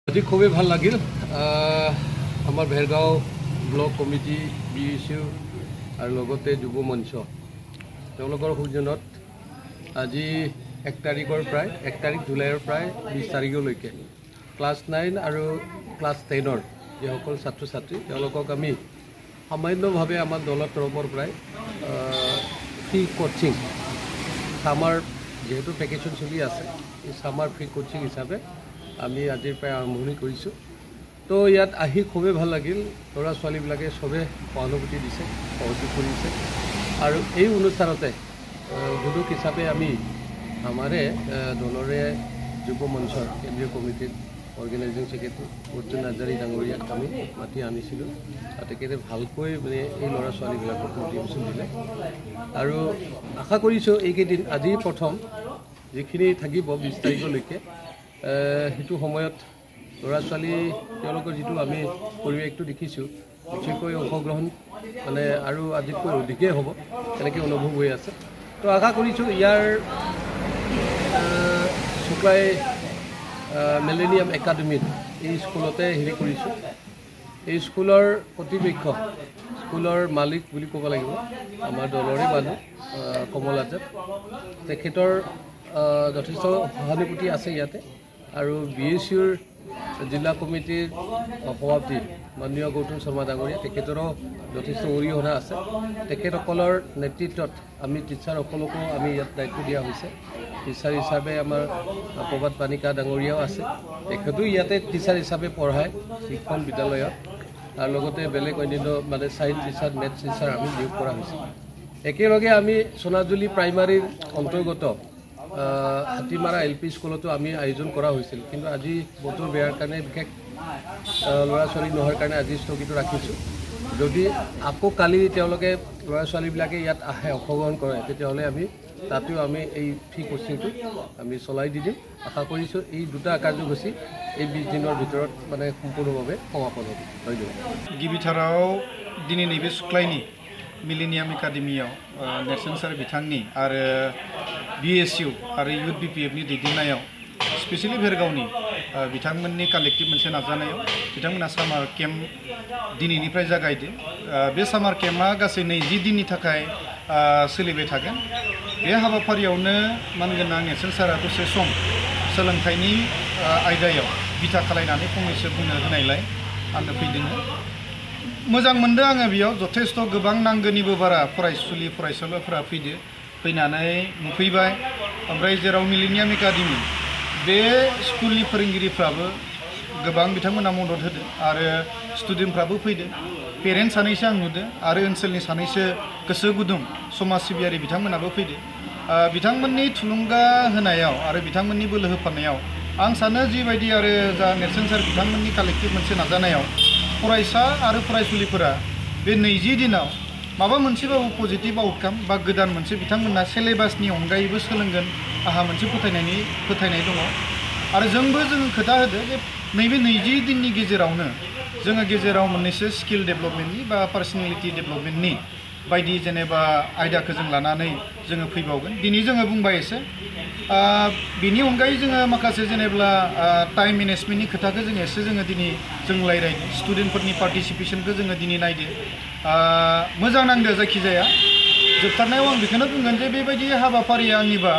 আজি খুবই ভাল লাগিল আমাৰ ভেৰগাঁও ব্লক কমিটি BSU আৰু লগতে যুৱ মঞ্চ তেওঁলোকৰ সৌজন্যত আজি 1 তাৰিখৰ প্ৰায় 1 তাৰিখ জুলাইৰ প্ৰায় 20 তাৰিখলৈকে ক্লাছ 9 আৰু ক্লাছ 10ৰ যিসকল ছাত্ৰ ছাত্ৰী তেওঁলোকক আমি সামান্যভাৱে আমাৰ দলৰ তৰফৰ প্ৰায় ফ্ৰী কোচিং সামাৰ যেহেতু ভেকেশ্যন চলি আছে এই সামাৰ ফ্ৰী কোচিং হিচাপে আমি আজিৰ প্ৰায় আৰম্ভণি কৰিছোঁ তো ইয়াত আহি খুবেই ভাল লাগিল ল'ৰা ছোৱালীবিলাকে চবে সহানুভূতি দিছে সহযোগ কৰিছে আৰু এই অনুষ্ঠানতে উদ্যোগ হিচাপে আমি আমাৰে দলৰে যুৱ মঞ্চৰ কেন্দ্ৰীয় কমিটিৰ অৰ্গেনাইজিং ছেক্ৰেটাৰী অৰ্জুন হাজাৰী ডাঙৰীয়াক আমি মাতি আনিছিলোঁ তেখেতে ভালকৈ মানে এই ল'ৰা ছোৱালীবিলাকক মটিভেশ্যন দিলে আৰু আশা কৰিছোঁ এইকেইদিন আজি প্ৰথম যিখিনি থাকিব 20 তাৰিখলৈকে সেইটো সময়ত ল'ৰা ছোৱালী তেওঁলোকৰ যিটো আমি পৰিৱেশটো দেখিছোঁ বিশেষকৈ অংশগ্ৰহণ মানে আৰু আজিতকৈ অধিকেই হ'ব এনেকৈ অনুভৱ হৈ আছে তো আশা কৰিছোঁ ইয়াৰ শুক্লাই মিলেনিয়াম একাডেমীত এই স্কুলতে হেৰি কৰিছোঁ এই স্কুলৰ কৰ্তৃপক্ষ স্কুলৰ মালিক বুলি ক'ব লাগিব আমাৰ দলৰে মানুহ কমল আজাদ তেখেতৰ যথেষ্ট সহানুভূতি আছে ইয়াতে আৰু BSUৰ জিলা কমিটিৰ সভাপতি মাননীয় গৌতম শৰ্মা ডাঙৰীয়া তেখেতৰো যথেষ্ট অৰিহণা আছে তেখেতসকলৰ নেতৃত্বত আমি টিচাৰসকলকো আমি ইয়াত দায়িত্ব দিয়া হৈছে টিচাৰ হিচাপে আমাৰ প্ৰভাত পানিকা ডাঙৰীয়াও আছে তেখেতো ইয়াতে টিচাৰ হিচাপে পঢ়ায় শিক্ষণ বিদ্যালয়ত আৰু লগতে বেলেগ অন্যান্য মানে ছায়েন্স টিচাৰ মেথছ টিচাৰ আমি নিয়োগ কৰা হৈছে একেলগে আমি সোণাজুলি প্ৰাইমাৰীৰ অন্তৰ্গত হাতীমাৰা LP স্কুলতো আমি আয়োজন কৰা হৈছিল কিন্তু আজি বতৰ বেয়াৰ কাৰণে বিশেষ ল'ৰা ছোৱালী নোহোৱাৰ কাৰণে আজি স্থগিত ৰাখিছোঁ যদি আকৌ কালি তেওঁলোকে ল'ৰা ছোৱালীবিলাকে ইয়াত আহে অংশগ্ৰহণ কৰে তেতিয়াহ'লে আমি তাতেও আমি এই ফ্ৰী কোচিংটো আমি চলাই দি দিম আশা কৰিছোঁ এই দুটা কাৰ্যসূচী এই 20 দিনৰ ভিতৰত মানে সম্পূৰ্ণভাৱে সমাপন হ'ব ধন্যবাদ गिबिथाराव दिनै नैबे सुक्लायनि मिलेनियाम एकाडेमियाव नेरसोन सार बिथांनि आरो BSU आरो युथ BPFनि दैदेननायाव स्पेसियलि भेरगावनि बिथांमोननि कालेक्टिभ मोनसे नाजानायाव बिथांमोना सामार केम्प दिनैनिफ्राय जागायदो बे सामार केम्पआ गासै 20 दिननि थाखाय सोलिबाय थागोन बे हाबाफारियावनो मानगोनां नेरसोन सारा दसे सम सोलोंथाइनि आयदायाव बिथा खालायनानै फंनैसो बुंनो होनायलाय आंनो फैदोंमोन मोजां मोनदों आङो बेयाव जथेस्थ गोबां नांगौनिबो बारा फरायसुलि फरायसाफोरा फैनानै नुफैबाय ओमफ्राय जेराव मिलेनियाम एकाडेमि बे स्कुलनि फोरोंगिरिफ्राबो गोबां बिथांमोना मदद होदों आरो स्टुडेन्टफ्राबो फैदों पेरेन्ट्स सानैसो आं नुदों आरो ओनसोलनि सानैसो गोसो गुदुं समाज सिबियारि बिथांमोनाबो फैदों बिथांमोननि थुलुंगा होनायाव आरो बिथांमोननि बोलो होफानायाव आं सानो जिबायदि आरो जा नेरसोन सार बिथांमोननि कालेक्टिभ मोनसे नाजानायाव फरायसा आरो फरायसुलिफोरा बे 20 दिनाव माबा मोनसेबाबो पजिटिभ आउटकाम बा गोदान मोनसे बिथांमोना सिलेबासनि अनगायैबो सोलोंगोन आहा मोनसे फोथायनाय दङ आरो जोंबो खोथा होदो जे नैबे 20 दिननि गेजेरावनो जोङो गेजेराव मोननैसो स्किल डेभेलपमेन्टनि बा पार्सनेलिटि डेभेलपमेन्टनि बायदि जेनेबा आयदाखौ जों लानानै जोङो फैबावगोन दिनै जोङो बुंबाय एसे बिनि अनगायै जोङो माखासे जेनेबा टाइम मेनेजमेन्टनि खोथाखौ जोङो एसे दिनै जों रायज्लायनो स्टुडेन्टफोरनि पार्टिसिपेशनखौ जोङो दिनै नायदो मोजां नांदो जायखिजाया जोबथारनायाव आं बेखौनो बुंगोन जे बेबायदि हाबाफारिया आंनिबा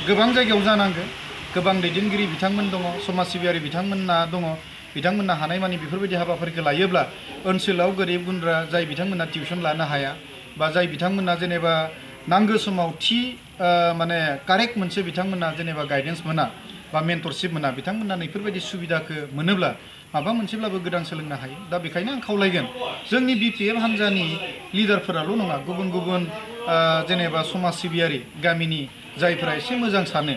गोबां जायगायाव जानांगौ गोबां दैदेनगिरि बिथांमोन दङ समाज सिबियारि बिथांमोनना दङ बिथांमोनना हानायमानि बेफोरबायदि हाबाफारिखौ लायोब्ला ओनसोलाव गोरिब गुन्द्रा जाय बिथांमोना टिउसन लानो हाया बा जाय बिथांमोना जेनेबा नांगौ समाव थि माने कारेक्ट मोनसे बिथांमोना जेनेबा गाइडेन्स मोना बा मेन्टरशिप मोना बिथांमोना बेफोरबायदि सुबिदाखौ मोनोब्ला माबा मोनसेब्लाबो गोदान सोलोंनो हायो दा बेखायनो आं खावलायगोन जोंनि BPF हान्जानि लिडारफोराल' नङा गुबुन गुबुन जेनेबा समाज सिबियारि गामिनि जायफोरा एसे मोजां सानो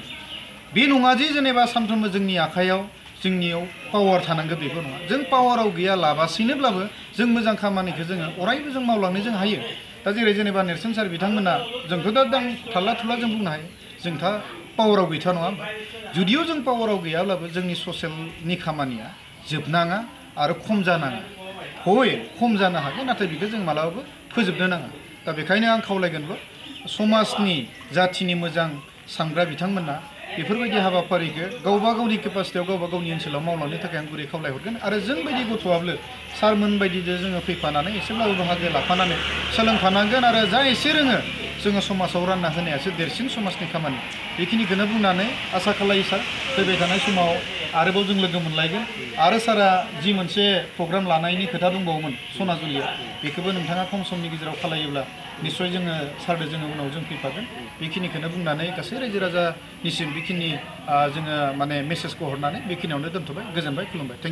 बे नङा जे जेनेबा सानफ्रोमबो जोंनि आखायाव जोंनियाव पावार थानांगौ बेबो नङा जों पावाराव गैया लाबासिनोब्लाबो जों मोजां खामानिखौ जोङो अरायबो जों मावलांनो जों हायो दा जेरै जेनेबा नेरसोन सार बिथांमोना जोंथ' दा थाल्ला थुल्ला जों बुंनो हायो जों दा पावाराव गैथा नङा होमबा जुदियो जों पावाराव गैयाब्लाबो जोंनि ससियेलनि खामानिया जोबनाङा आरो खम जानाङा हय खम जानो हागोन नाथाय बेखौ जों मालाबाबो फोजोबनो नाङा दा बेखायनो आं खावलायगोनबो समाजनि जाथिनि मोजां सानग्रा बिथांमोना बेफोरबायदि हाबाफारिखौ गावबा गावनि केपासिटियाव गावबा गावनि ओनसोलाव मावलांनो थाखाय आं गुरै खावलायहरगोन आरो जों बायदि गथ'आबो सारमोन बायदिजों जोङो फैफानानै एसेब्लाबो बाहागो लाफानानै सोलोंफानांगोन आरो जा एसे रोङो जोङो समाजाव रानना होनायासो देरसिन समाजनि खामानि बेखिनिखौनो बुंनानै आसा खालायो सार फैबाय थानाय समाव आरोबाव जों लोगो मोनलायगोन आरो सारा जि मोनसे प्रग्राम लानायनि खोथा दंबावोमोन सनाजुलियाव बेखौबो नोंथाङा खम समनि गेजेराव खालायोब्ला निस्सय जोङो सारदो जोङो उनाव जों फैफागोन बेखिनिखौनो बुंनानै गासै रायजो राजानिसिम बेखिनि जोङो माने मेसेजखौ हरनानै बेखिनियावनो दोनथ'बाय गोजोनबाय खुलुमबाय थेंक इउ